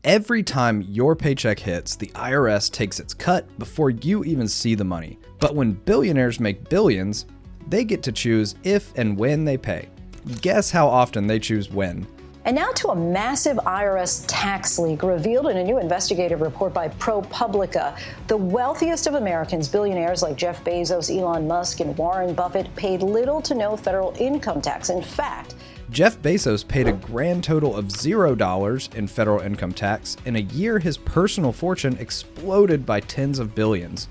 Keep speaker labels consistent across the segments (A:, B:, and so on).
A: Every time your paycheck hits, the IRS takes its cut before you even see the money. But when billionaires make billions, they get to choose if and when they pay. Guess how often they choose when.
B: And now to a massive IRS tax leak revealed in a new investigative report by ProPublica. The wealthiest of Americans, billionaires like Jeff Bezos, Elon Musk, and Warren Buffett, paid little to no federal income tax. In fact,
A: Jeff Bezos paid a grand total of $0 in federal income tax. In a year, his personal fortune exploded by tens of billions.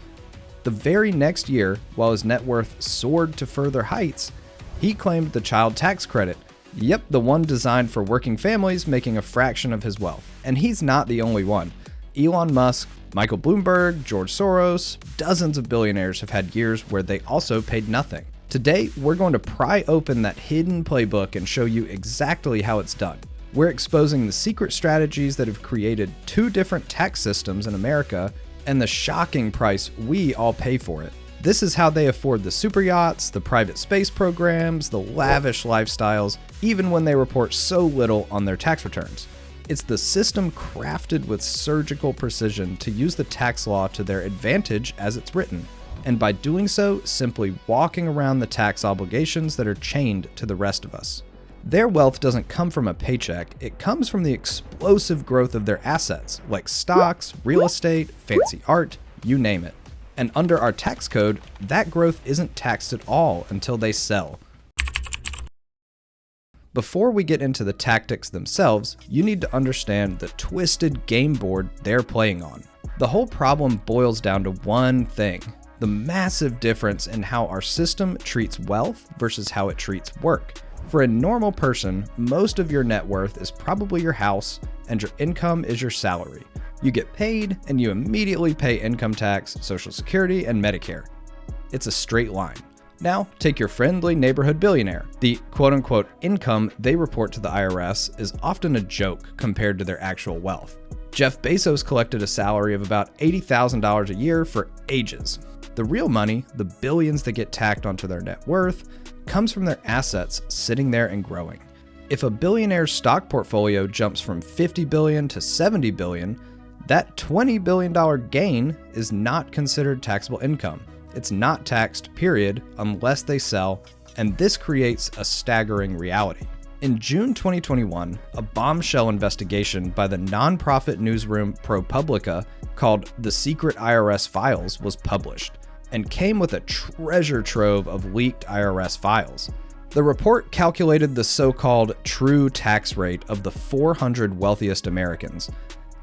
A: The very next year, while his net worth soared to further heights, he claimed the child tax credit. Yep, the one designed for working families making a fraction of his wealth. And he's not the only one. Elon Musk, Michael Bloomberg, George Soros, dozens of billionaires have had years where they also paid nothing. Today, we're going to pry open that hidden playbook and show you exactly how it's done. We're exposing the secret strategies that have created two different tax systems in America and the shocking price we all pay for it. This is how they afford the super yachts, the private space programs, the lavish lifestyles, even when they report so little on their tax returns. It's the system crafted with surgical precision to use the tax law to their advantage as it's written. And by doing so, simply walking around the tax obligations that are chained to the rest of us. Their wealth doesn't come from a paycheck, it comes from the explosive growth of their assets, like stocks, real estate, fancy art, you name it. And under our tax code, that growth isn't taxed at all until they sell. Before we get into the tactics themselves, you need to understand the twisted game board they're playing on. The whole problem boils down to one thing: the massive difference in how our system treats wealth versus how it treats work. For a normal person, most of your net worth is probably your house, and your income is your salary. You get paid, and you immediately pay income tax, Social Security, and Medicare. It's a straight line. Now, take your friendly neighborhood billionaire. The quote-unquote income they report to the IRS is often a joke compared to their actual wealth. Jeff Bezos collected a salary of about $80,000 a year for ages. The real money, the billions that get tacked onto their net worth, comes from their assets sitting there and growing. If a billionaire's stock portfolio jumps from $50 billion to $70 billion, that $20 billion gain is not considered taxable income. It's not taxed, period, unless they sell, and this creates a staggering reality. In June 2021, a bombshell investigation by the nonprofit newsroom ProPublica called The Secret IRS Files was published, and came with a treasure trove of leaked IRS files. The report calculated the so-called true tax rate of the 400 wealthiest Americans,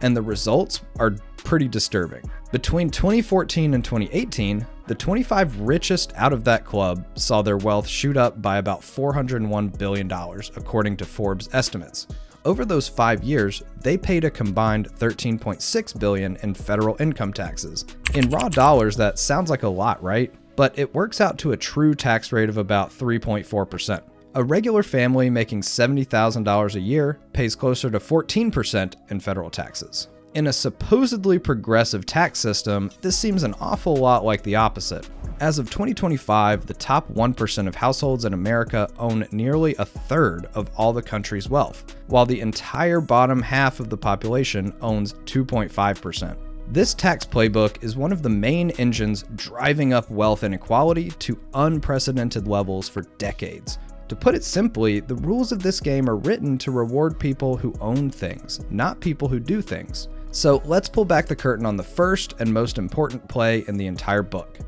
A: and the results are pretty disturbing. Between 2014 and 2018, the 25 richest out of that club saw their wealth shoot up by about $401 billion, according to Forbes estimates. Over those 5 years, they paid a combined $13.6 billion in federal income taxes. In raw dollars, that sounds like a lot, right? But it works out to a true tax rate of about 3.4%. A regular family making $70,000 a year pays closer to 14% in federal taxes. In a supposedly progressive tax system, this seems an awful lot like the opposite. As of 2025, the top 1% of households in America own nearly a third of all the country's wealth, while the entire bottom half of the population owns 2.5%. This tax playbook is one of the main engines driving up wealth inequality to unprecedented levels for decades. To put it simply, the rules of this game are written to reward people who own things, not people who do things. So let's pull back the curtain on the first and most important play in the entire book.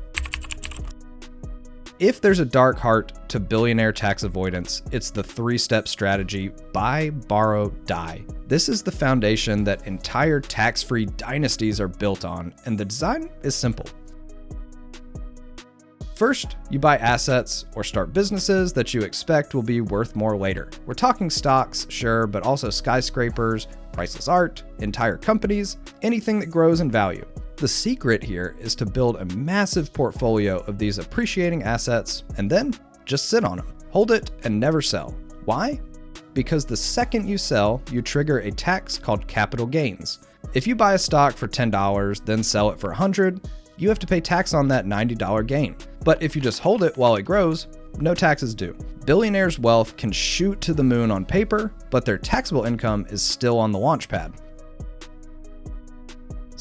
A: If there's a dark heart to billionaire tax avoidance, it's the 3-step strategy: buy, borrow, die. This is the foundation that entire tax-free dynasties are built on, and the design is simple. First, you buy assets or start businesses that you expect will be worth more later. We're talking stocks, sure, but also skyscrapers, priceless art, entire companies, anything that grows in value. The secret here is to build a massive portfolio of these appreciating assets and then just sit on them. Hold it and never sell. Why? Because the second you sell, you trigger a tax called capital gains. If you buy a stock for $10, then sell it for $100, you have to pay tax on that $90 gain. But if you just hold it while it grows, no taxes due. Billionaires' wealth can shoot to the moon on paper, but their taxable income is still on the launch pad.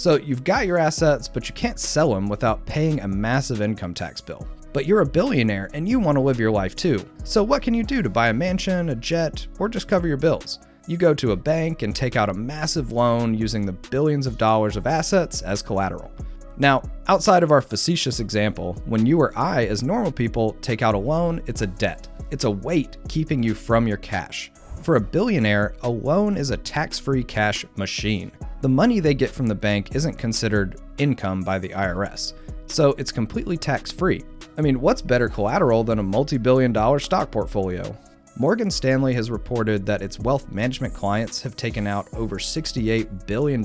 A: So you've got your assets, but you can't sell them without paying a massive income tax bill. But you're a billionaire and you want to live your life too. So what can you do to buy a mansion, a jet, or just cover your bills? You go to a bank and take out a massive loan using the billions of dollars of assets as collateral. Now, outside of our facetious example, when you or I, as normal people, take out a loan, it's a debt. It's a weight keeping you from your cash. For a billionaire, a loan is a tax-free cash machine. The money they get from the bank isn't considered income by the IRS, so it's completely tax-free. I mean, what's better collateral than a multi-billion-dollar stock portfolio? Morgan Stanley has reported that its wealth management clients have taken out over $68 billion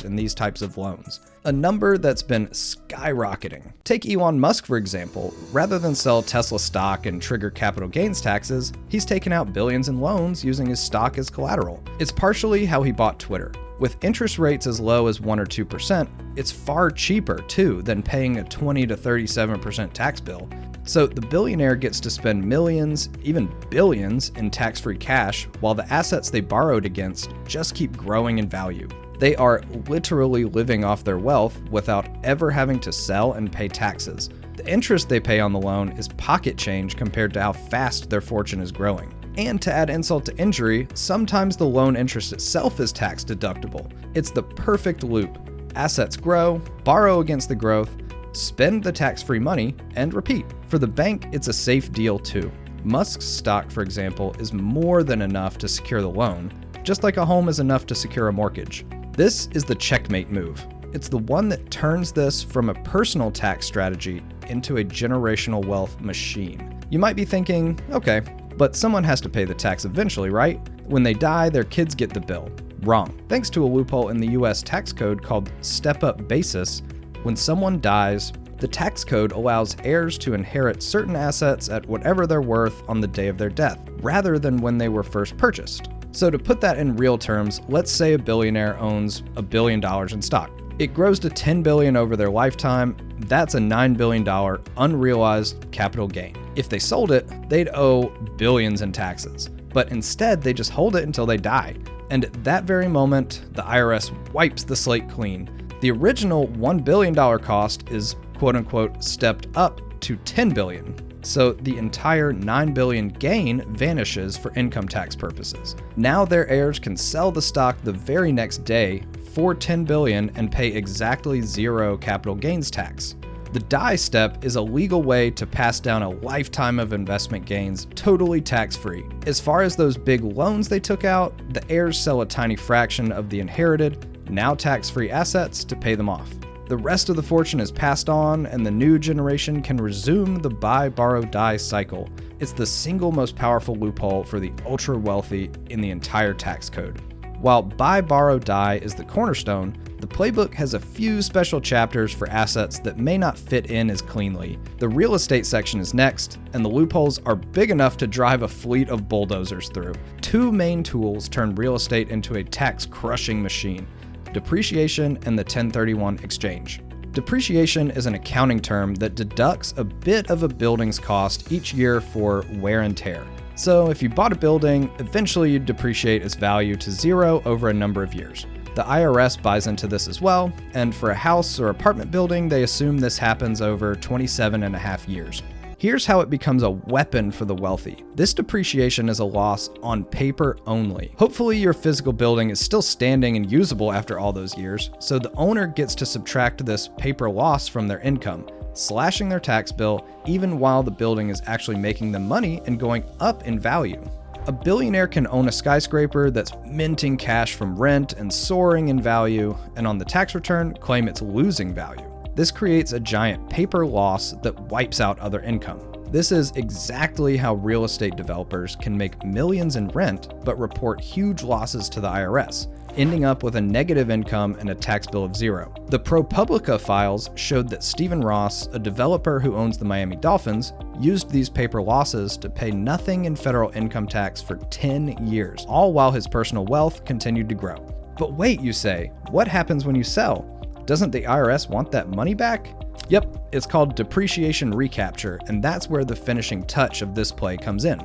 A: in these types of loans, a number that's been skyrocketing. Take Elon Musk, for example. Rather than sell Tesla stock and trigger capital gains taxes, he's taken out billions in loans using his stock as collateral. It's partially how he bought Twitter. With interest rates as low as 1 or 2%, it's far cheaper, too, than paying a 20 to 37% tax bill. So the billionaire gets to spend millions, even billions, in tax-free cash, while the assets they borrowed against just keep growing in value. They are literally living off their wealth without ever having to sell and pay taxes. The interest they pay on the loan is pocket change compared to how fast their fortune is growing. And to add insult to injury, sometimes the loan interest itself is tax deductible. It's the perfect loop. Assets grow, borrow against the growth, spend the tax-free money, and repeat. For the bank, it's a safe deal too. Musk's stock, for example, is more than enough to secure the loan, just like a home is enough to secure a mortgage. This is the checkmate move. It's the one that turns this from a personal tax strategy into a generational wealth machine. You might be thinking, okay, but someone has to pay the tax eventually, right? When they die, their kids get the bill. Wrong. Thanks to a loophole in the US tax code called step-up basis, when someone dies, the tax code allows heirs to inherit certain assets at whatever they're worth on the day of their death, rather than when they were first purchased. So to put that in real terms, let's say a billionaire owns $1 billion in stock. It grows to $10 billion over their lifetime. That's a $9 billion unrealized capital gain. If they sold it, they'd owe billions in taxes. But instead, they just hold it until they die. And at that very moment, the IRS wipes the slate clean. The original $1 billion cost is quote-unquote stepped up to $10 billion. So the entire $9 billion gain vanishes for income tax purposes. Now their heirs can sell the stock the very next day for $10 billion and pay exactly zero capital gains tax. The die step is a legal way to pass down a lifetime of investment gains totally tax-free. As far as those big loans they took out, the heirs sell a tiny fraction of the inherited, now tax-free assets to pay them off. The rest of the fortune is passed on, and the new generation can resume the buy, borrow, die cycle. It's the single most powerful loophole for the ultra-wealthy in the entire tax code. While buy, borrow, die is the cornerstone, the playbook has a few special chapters for assets that may not fit in as cleanly. The real estate section is next, and the loopholes are big enough to drive a fleet of bulldozers through. Two main tools turn real estate into a tax-crushing machine: depreciation and the 1031 exchange. Depreciation is an accounting term that deducts a bit of a building's cost each year for wear and tear. So if you bought a building, eventually you'd depreciate its value to zero over a number of years. The IRS buys into this as well, and for a house or apartment building, they assume this happens over 27.5 years. Here's how it becomes a weapon for the wealthy. This depreciation is a loss on paper only. Hopefully your physical building is still standing and usable after all those years, so the owner gets to subtract this paper loss from their income, slashing their tax bill even while the building is actually making them money and going up in value. A billionaire can own a skyscraper that's minting cash from rent and soaring in value, and on the tax return, claim it's losing value. This creates a giant paper loss that wipes out other income. This is exactly how real estate developers can make millions in rent but report huge losses to the IRS, ending up with a negative income and a tax bill of zero. The ProPublica files showed that Stephen Ross, a developer who owns the Miami Dolphins, used these paper losses to pay nothing in federal income tax for 10 years, all while his personal wealth continued to grow. But wait, you say, what happens when you sell? Doesn't the IRS want that money back? Yep, it's called depreciation recapture, and that's where the finishing touch of this play comes in.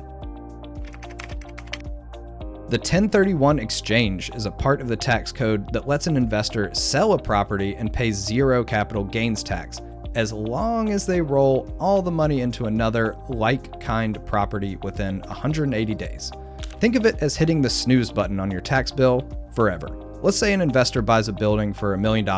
A: The 1031 exchange is a part of the tax code that lets an investor sell a property and pay zero capital gains tax, as long as they roll all the money into another like-kind property within 180 days. Think of it as hitting the snooze button on your tax bill forever. Let's say an investor buys a building for $1 million,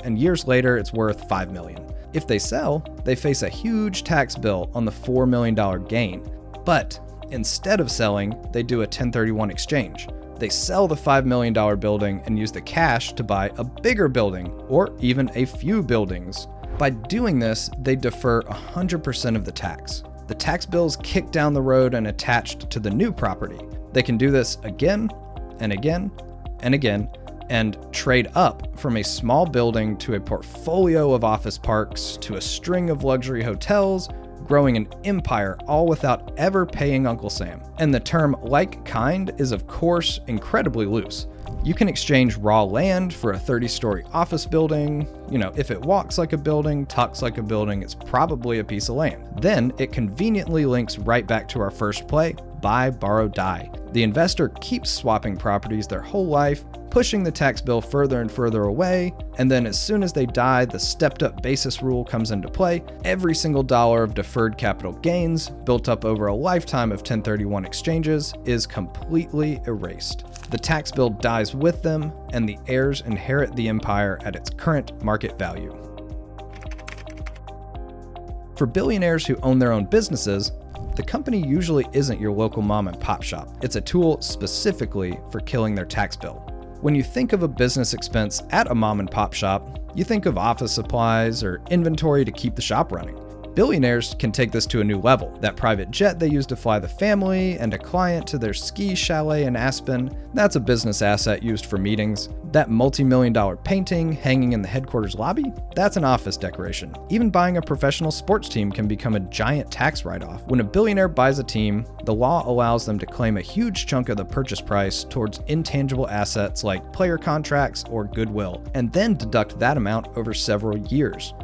A: and years later it's worth $5 million. If they sell, they face a huge tax bill on the $4 million gain. But instead of selling, they do a 1031 exchange. They sell the $5 million building and use the cash to buy a bigger building, or even a few buildings. By doing this, they defer 100% of the tax. The tax bill is kicked down the road and attached to the new property. They can do this again and again and again, and trade up from a small building to a portfolio of office parks to a string of luxury hotels, growing an empire all without ever paying Uncle Sam. And the term like kind is of course incredibly loose. You can exchange raw land for a 30-story office building. If it walks like a building, talks like a building, it's probably a piece of land. Then it conveniently links right back to our first play, buy, borrow, die. The investor keeps swapping properties their whole life, pushing the tax bill further and further away, and then as soon as they die, the stepped-up basis rule comes into play. Every single dollar of deferred capital gains, built up over a lifetime of 1031 exchanges, is completely erased. The tax bill dies with them, and the heirs inherit the empire at its current market value. For billionaires who own their own businesses, the company usually isn't your local mom and pop shop. It's a tool specifically for killing their tax bill. When you think of a business expense at a mom and pop shop, you think of office supplies or inventory to keep the shop running. Billionaires can take this to a new level. That private jet they use to fly the family and a client to their ski chalet in Aspen, that's a business asset used for meetings. That multi-million-dollar painting hanging in the headquarters lobby, that's an office decoration. Even buying a professional sports team can become a giant tax write-off. When a billionaire buys a team, the law allows them to claim a huge chunk of the purchase price towards intangible assets like player contracts or goodwill, and then deduct that amount over several years.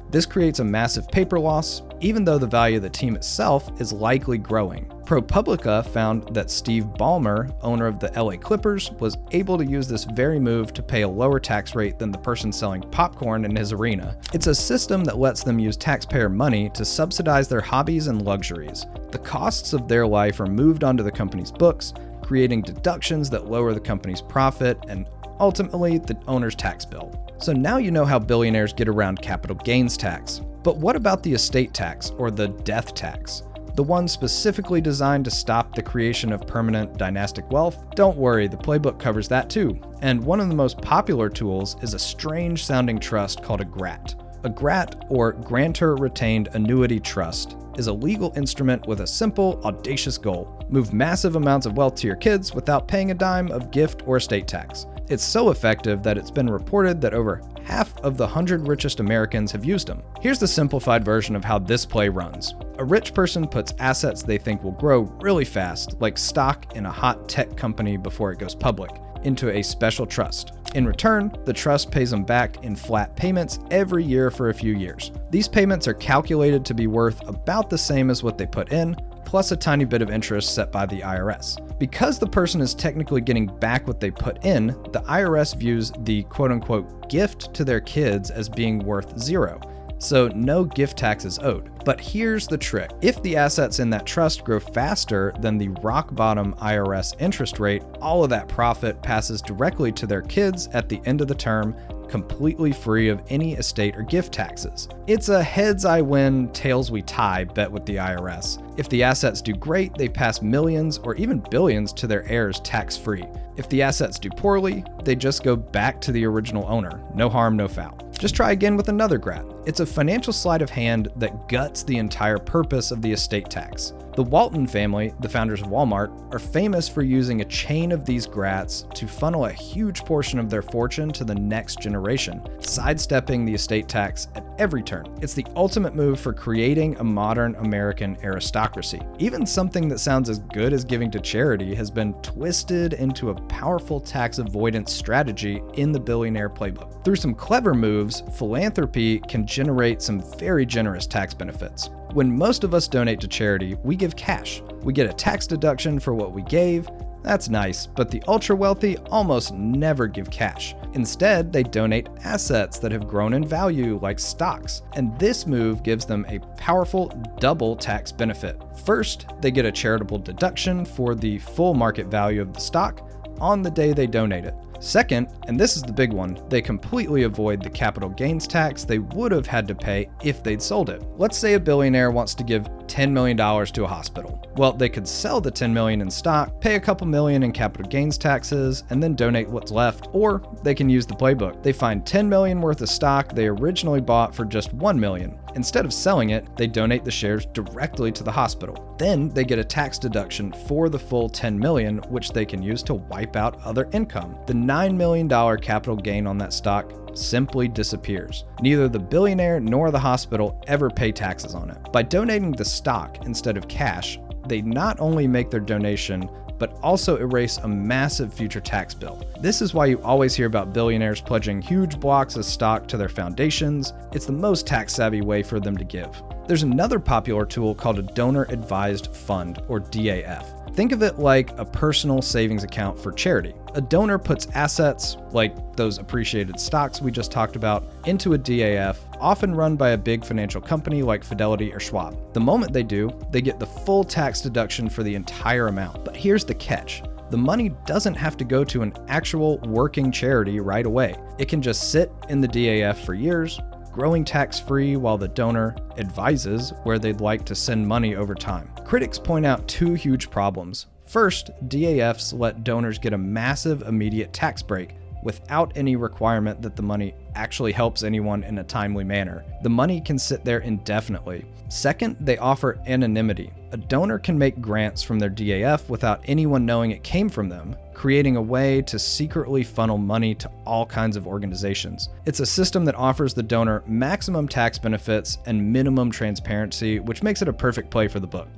A: This creates a massive paper loss, even though the value of the team itself is likely growing. ProPublica found that Steve Ballmer, owner of the LA Clippers, was able to use this very move to pay a lower tax rate than the person selling popcorn in his arena. It's a system that lets them use taxpayer money to subsidize their hobbies and luxuries. The costs of their life are moved onto the company's books, creating deductions that lower the company's profit and ultimately the owner's tax bill. So now you know how billionaires get around capital gains tax. But what about the estate tax, or the death tax? The one specifically designed to stop the creation of permanent dynastic wealth? Don't worry, the playbook covers that too. And one of the most popular tools is a strange sounding trust called a GRAT. A GRAT, or Grantor Retained Annuity Trust, is a legal instrument with a simple, audacious goal: move massive amounts of wealth to your kids without paying a dime of gift or estate tax. It's so effective that it's been reported that over half of the 100 richest Americans have used them. Here's the simplified version of how this play runs. A rich person puts assets they think will grow really fast, like stock in a hot tech company before it goes public, into a special trust. In return, the trust pays them back in flat payments every year for a few years. These payments are calculated to be worth about the same as what they put in, plus a tiny bit of interest set by the IRS. Because the person is technically getting back what they put in, the IRS views the quote-unquote gift to their kids as being worth zero, so no gift tax is owed. But here's the trick. If the assets in that trust grow faster than the rock bottom IRS interest rate, all of that profit passes directly to their kids at the end of the term, completely free of any estate or gift taxes. It's a heads I win, tails we tie bet with the IRS. If the assets do great, they pass millions or even billions to their heirs tax-free. If the assets do poorly, they just go back to the original owner. No harm, no foul. Just try again with another GRAT. It's a financial sleight of hand that guts the entire purpose of the estate tax. The Walton family, the founders of Walmart, are famous for using a chain of these GRATs to funnel a huge portion of their fortune to the next generation, sidestepping the estate tax at every turn. It's the ultimate move for creating a modern American aristocracy. Even something that sounds as good as giving to charity has been twisted into a powerful tax avoidance strategy in the Billionaire playbook. Through some clever moves, philanthropy can generate some very generous tax benefits. When most of us donate to charity, we give cash. We get a tax deduction for what we gave, That's nice, but the ultra-wealthy almost never give cash. Instead, they donate assets that have grown in value, like stocks, and this move gives them a powerful double tax benefit. First, they get a charitable deduction for the full market value of the stock on the day they donate it. Second, and this is the big one, they completely avoid the capital gains tax they would have had to pay if they'd sold it. Let's say a billionaire wants to give $10 million to a hospital. Well, they could sell the $10 million in stock, pay a couple million in capital gains taxes, and then donate what's left. Or they can use the playbook. They find $10 million worth of stock they originally bought for just $1 million. Instead of selling it, they donate the shares directly to the hospital. Then they get a tax deduction for the full $10 million, which they can use to wipe out other income. The $9 million capital gain on that stock simply disappears. Neither the billionaire nor the hospital ever pay taxes on it. By donating the stock instead of cash, they not only make their donation, but also erase a massive future tax bill. This is why you always hear about billionaires pledging huge blocks of stock to their foundations. It's the most tax-savvy way for them to give. There's another popular tool called a donor advised fund, or DAF. Think of it like a personal savings account for charity. A donor puts assets, like those appreciated stocks we just talked about, into a DAF, often run by a big financial company like Fidelity or Schwab. The moment they do, they get the full tax deduction for the entire amount. But here's the catch. The money doesn't have to go to an actual working charity right away. It can just sit in the DAF for years, growing tax-free while the donor advises where they'd like to send money over time. Critics point out two huge problems. First, DAFs let donors get a massive immediate tax break without any requirement that the money actually helps anyone in a timely manner. The money can sit there indefinitely. Second, they offer anonymity. A donor can make grants from their DAF without anyone knowing it came from them, creating a way to secretly funnel money to all kinds of organizations. It's a system that offers the donor maximum tax benefits and minimum transparency, which makes it a perfect play for the book.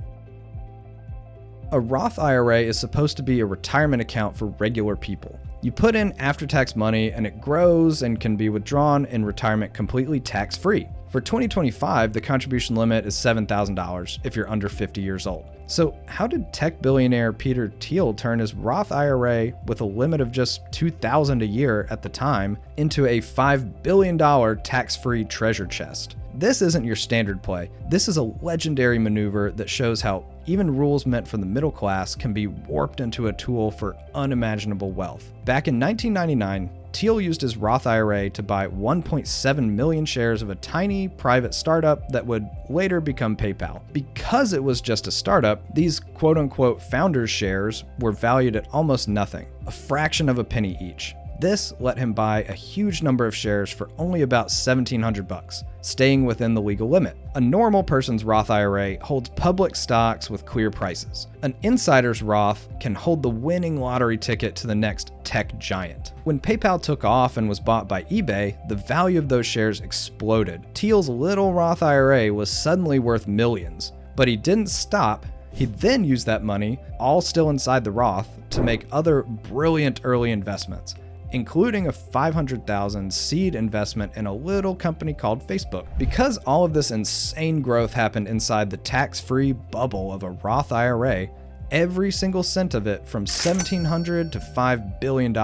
A: A Roth IRA is supposed to be a retirement account for regular people. You put in after-tax money and it grows and can be withdrawn in retirement completely tax-free. For 2025, the contribution limit is $7,000 if you're under 50 years old. So how did tech billionaire Peter Thiel turn his Roth IRA with a limit of just $2,000 a year at the time into a $5 billion tax-free treasure chest? This isn't your standard play. This is a legendary maneuver that shows how even rules meant for the middle class can be warped into a tool for unimaginable wealth. Back in 1999, Thiel used his Roth IRA to buy 1.7 million shares of a tiny private startup that would later become PayPal. Because it was just a startup, these quote-unquote founders' shares were valued at almost nothing, a fraction of a penny each. This let him buy a huge number of shares for only about $1,700, staying within the legal limit. A normal person's Roth IRA holds public stocks with clear prices. An insider's Roth can hold the winning lottery ticket to the next tech giant. When PayPal took off and was bought by eBay, the value of those shares exploded. Thiel's little Roth IRA was suddenly worth millions, but he didn't stop. He then used that money, all still inside the Roth, to make other brilliant early investments, including a $500,000 seed investment in a little company called Facebook. Because all of this insane growth happened inside the tax-free bubble of a Roth IRA, every single cent of it, from $1,700 to $5 billion,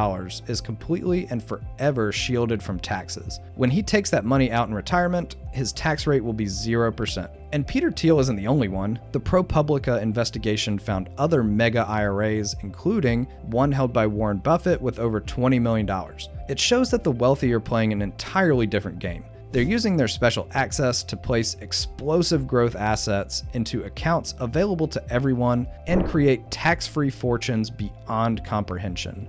A: is completely and forever shielded from taxes. When he takes that money out in retirement, his tax rate will be 0%. And Peter Thiel isn't the only one. The ProPublica investigation found other mega IRAs, including one held by Warren Buffett with over $20 million. It shows that the wealthy are playing an entirely different game. They're using their special access to place explosive growth assets into accounts available to everyone and create tax-free fortunes beyond comprehension.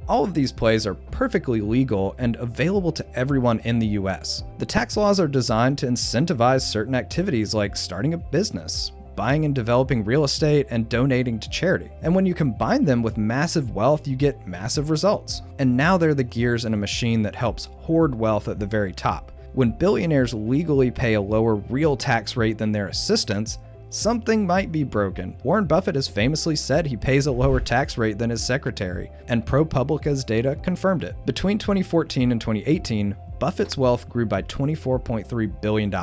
A: All of these plays are perfectly legal and available to everyone in the US. The tax laws are designed to incentivize certain activities like starting a business, buying and developing real estate, and donating to charity. And when you combine them with massive wealth, you get massive results. And now they're the gears in a machine that helps hoard wealth at the very top. When billionaires legally pay a lower real tax rate than their assistants, something might be broken. Warren Buffett has famously said he pays a lower tax rate than his secretary, and ProPublica's data confirmed it. Between 2014 and 2018, Buffett's wealth grew by $24.3 billion.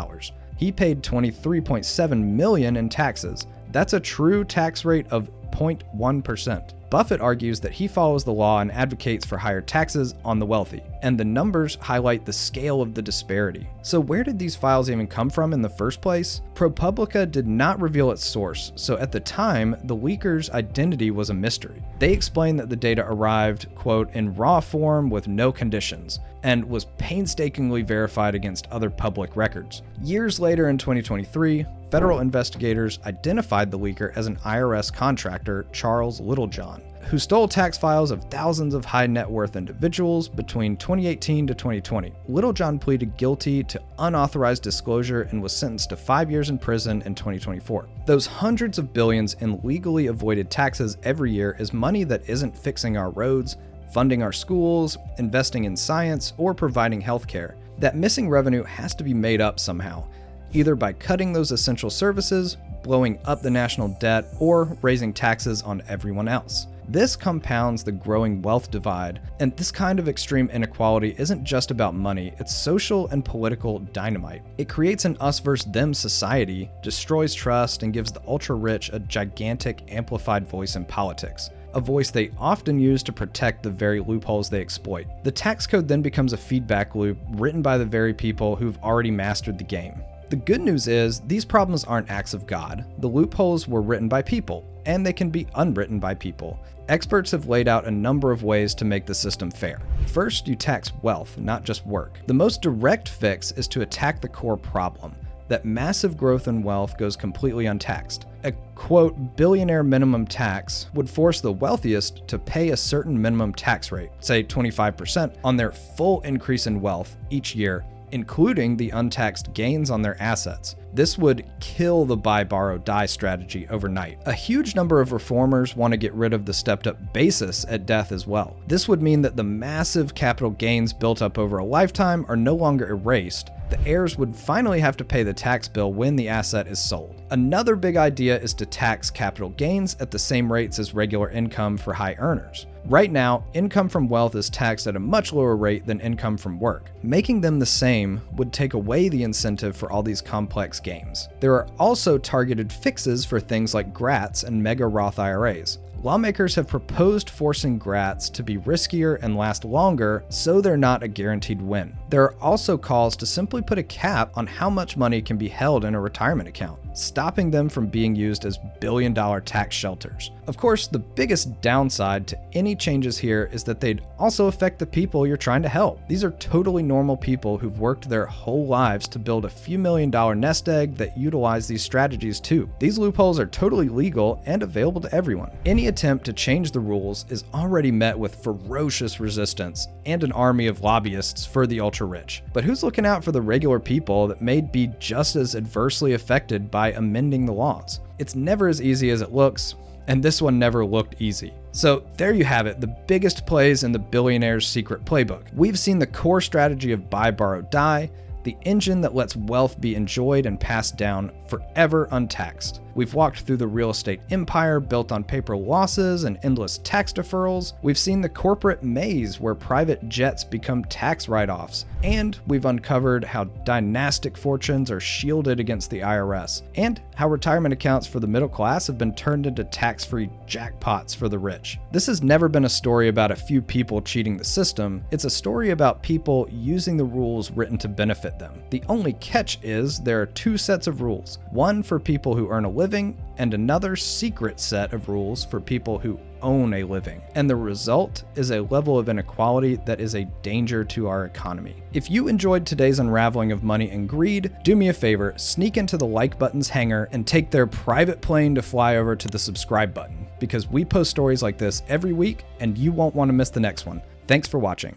A: He paid $23.7 million in taxes. That's a true tax rate of 0.1%. Buffett argues that he follows the law and advocates for higher taxes on the wealthy, and the numbers highlight the scale of the disparity. So where did these files even come from in the first place? ProPublica did not reveal its source, so at the time, the leaker's identity was a mystery. They explained that the data arrived, quote, in raw form with no conditions, and was painstakingly verified against other public records. Years later in 2023, federal investigators identified the leaker as an IRS contractor, Charles Littlejohn, who stole tax files of thousands of high net worth individuals between 2018 to 2020. Littlejohn pleaded guilty to unauthorized disclosure and was sentenced to 5 years in prison in 2024. Those hundreds of billions in legally avoided taxes every year is money that isn't fixing our roads, funding our schools, investing in science, or providing healthcare. That missing revenue has to be made up somehow, either by cutting those essential services, blowing up the national debt, or raising taxes on everyone else. This compounds the growing wealth divide, and this kind of extreme inequality isn't just about money, it's social and political dynamite. It creates an us versus them society, destroys trust, and gives the ultra-rich a gigantic amplified voice in politics, a voice they often use to protect the very loopholes they exploit. The tax code then becomes a feedback loop written by the very people who've already mastered the game. The good news is, these problems aren't acts of God. The loopholes were written by people, and they can be unwritten by people. Experts have laid out a number of ways to make the system fair. First, you tax wealth, not just work. The most direct fix is to attack the core problem, that massive growth in wealth goes completely untaxed. A quote, billionaire minimum tax would force the wealthiest to pay a certain minimum tax rate, say 25%, on their full increase in wealth each year, including the untaxed gains on their assets. This would kill the buy, borrow, die strategy overnight. A huge number of reformers want to get rid of the stepped-up basis at death as well. This would mean that the massive capital gains built up over a lifetime are no longer erased. The heirs would finally have to pay the tax bill when the asset is sold. Another big idea is to tax capital gains at the same rates as regular income for high earners. Right now, income from wealth is taxed at a much lower rate than income from work. Making them the same would take away the incentive for all these complex games. There are also targeted fixes for things like GRATs and Mega Roth IRAs. Lawmakers have proposed forcing GRATs to be riskier and last longer, so they're not a guaranteed win. There are also calls to simply put a cap on how much money can be held in a retirement account, stopping them from being used as billion-dollar tax shelters. Of course, the biggest downside to any changes here is that they'd also affect the people you're trying to help. These are totally normal people who've worked their whole lives to build a few $1 million nest egg that utilize these strategies too. These loopholes are totally legal and available to everyone. Any attempt to change the rules is already met with ferocious resistance and an army of lobbyists for the ultra-rich. But who's looking out for the regular people that may be just as adversely affected by amending the laws? It's never as easy as it looks, and this one never looked easy. So there you have it, the biggest plays in the Billionaire's secret playbook. We've seen the core strategy of buy, borrow, die, the engine that lets wealth be enjoyed and passed down forever untaxed. We've walked through the real estate empire built on paper losses and endless tax deferrals. We've seen the corporate maze where private jets become tax write-offs. And we've uncovered how dynastic fortunes are shielded against the IRS, and how retirement accounts for the middle class have been turned into tax-free jackpots for the rich. This has never been a story about a few people cheating the system. It's a story about people using the rules written to benefit them. The only catch is there are two sets of rules. One for people who earn a living, and another secret set of rules for people who own a living. And the result is a level of inequality that is a danger to our economy. If you enjoyed today's unraveling of money and greed, do me a favor, sneak into the like button's hangar and take their private plane to fly over to the subscribe button, because we post stories like this every week and you won't want to miss the next one. Thanks for watching.